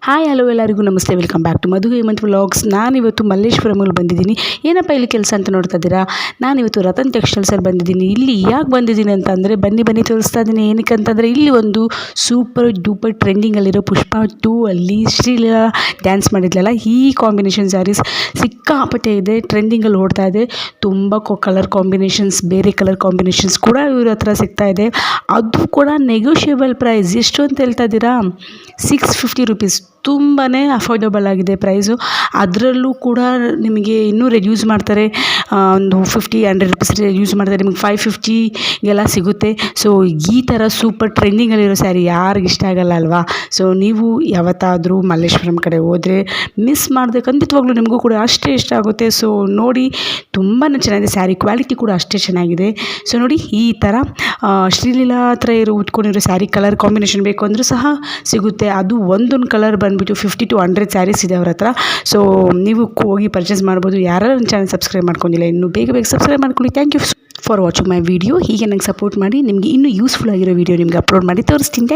Hi hello ಎಲ್ಲರಿಗೂ ನಮಸ್ತೆ, welcome back to Madhu Hemanth vlogs. ನಾನಿವತ್ತು ಮಲ್ಲೇಶ್ವರಮಲ್ಲಿ ಬಂದಿದ್ದೀನಿ. ಏನಪ್ಪ ಇಲ್ಲಿ ಕೆಲಸ ಅಂತ ನೋಡ್ತಾ ಇದ್ದೀರಾ? ನಾನಿವತ್ತು ರತನ್ ಟೆಕ್ಸ್ಟೈಲ್ಸಲ್ಲಿ ಬಂದಿದ್ದೀನಿ. ಇಲ್ಲಿ ಯಾಕೆ ಬಂದಿದ್ದೀನಿ ಅಂತಂದರೆ ಬನ್ನಿ ತೋರಿಸ್ತಾ ಇದ್ದೀನಿ. ಏನಕ್ಕೆ ಅಂತಂದರೆ ಇಲ್ಲಿ ಒಂದು ಸೂಪರ್ ಡೂಪರ್ ಟ್ರೆಂಡಿಂಗಲ್ಲಿರೋ ಪುಷ್ಪ 2 ಅಲ್ಲಿ ಶ್ರೀಲೀಲಾ ಡ್ಯಾನ್ಸ್ ಮಾಡಿದ್ಲಲ್ಲ, ಈ ಕಾಂಬಿನೇಷನ್ ಸ್ಯಾರೀಸ್ ಸಿಕ್ಕಾಪಟ್ಟೆ ಇದೆ, ಟ್ರೆಂಡಿಂಗಲ್ಲಿ ಓಡ್ತಾ ಇದೆ. ತುಂಬ ಕಲರ್ ಕಾಂಬಿನೇಷನ್ಸ್, ಬೇರೆ ಕಲರ್ ಕಾಂಬಿನೇಷನ್ಸ್ ಕೂಡ ಇವ್ರ ಹತ್ರ ಸಿಗ್ತಾ ಇದೆ. ಅದು ಕೂಡ ನೆಗೋಷಿಯಬಲ್ ಪ್ರೈಸ್. ಎಷ್ಟು ಅಂತ ಹೇಳ್ತಾ ಇದ್ದೀರಾ? 650 ರುಪೀಸ್. ತುಂಬಾ ಅಫೋರ್ಡಬಲ್ ಆಗಿದೆ ಪ್ರೈಸು. ಅದರಲ್ಲೂ ಕೂಡ ನಿಮಗೆ ಇನ್ನೂ ರೆಡ್ಯೂಸ್ ಮಾಡ್ತಾರೆ, ಒಂದು 50-100 ರುಪೀಸ್ ರೆಡ್ಯೂಸ್ ಮಾಡ್ತಾರೆ. ನಿಮಗೆ 550ಗೆಲ್ಲ ಸಿಗುತ್ತೆ. ಸೊ ಈ ಥರ ಸೂಪರ್ ಟ್ರೆಂಡಿಂಗಲ್ಲಿರೋ ಸ್ಯಾರಿ ಯಾರಿಗೆ ಇಷ್ಟ ಆಗಲ್ಲ ಅಲ್ವಾ? ಸೊ ನೀವು ಯಾವತ್ತಾದರೂ ಮಲ್ಲೇಶ್ವರಂ ಕಡೆ ಹೋದರೆ ಮಿಸ್ ಮಾಡದೆ, ಖಂಡಿತವಾಗ್ಲೂ ನಿಮಗೂ ಕೂಡ ಅಷ್ಟೇ ಇಷ್ಟ ಆಗುತ್ತೆ. ಸೊ ನೋಡಿ, ತುಂಬಾ ಚೆನ್ನಾಗಿದೆ. ಸ್ಯಾರಿ ಕ್ವಾಲಿಟಿ ಕೂಡ ಅಷ್ಟೇ ಚೆನ್ನಾಗಿದೆ. ಸೊ ನೋಡಿ, ಈ ಥರ ಶ್ರೀಲೀಲಾ ಹತ್ರ ಉಟ್ಕೊಂಡಿರೋ ಸ್ಯಾರಿ ಕಲರ್ ಕಾಂಬಿನೇಷನ್ ಬೇಕು ಅಂದರೂ ಸಹ ಸಿಗುತ್ತೆ. ಅದು ಒಂದೊಂದು ಕಲರ್ ಬಂದುಬಿಟ್ಟು 50 to 100 ಸ್ಯಾರೀಸ್ ಇದೆ ಅವ್ರ ಹತ್ರ. ಸೊ ನೀವು ಹೋಗಿ ಪರ್ಚೇಸ್ ಮಾಡ್ಬೋದು. ಯಾರು ನನ್ನ ಚಾನಲ್ ಸಬ್ಸ್ಕ್ರೈಬ್ ಮಾಡ್ಕೊಂಡಿಲ್ಲ ಇನ್ನೂ ಬೇಗ ಸಬ್ಸ್ಕ್ರೈಬ್ ಮಾಡ್ಕೊಳ್ಳಿ. Thank you for watching my video. ಹೀಗೆ ನಂಗೆ ಸಪೋರ್ಟ್ ಮಾಡಿ. ನಿಮಗೆ ಇನ್ನೂ ಯೂಸ್ಫುಲ್ ಆಗಿರೋ ವಿಡಿಯೋ ನಿಮಗೆ ಅಪ್ಲೋಡ್ ಮಾಡಿ ತೋರಿಸ್ತೀನಿ.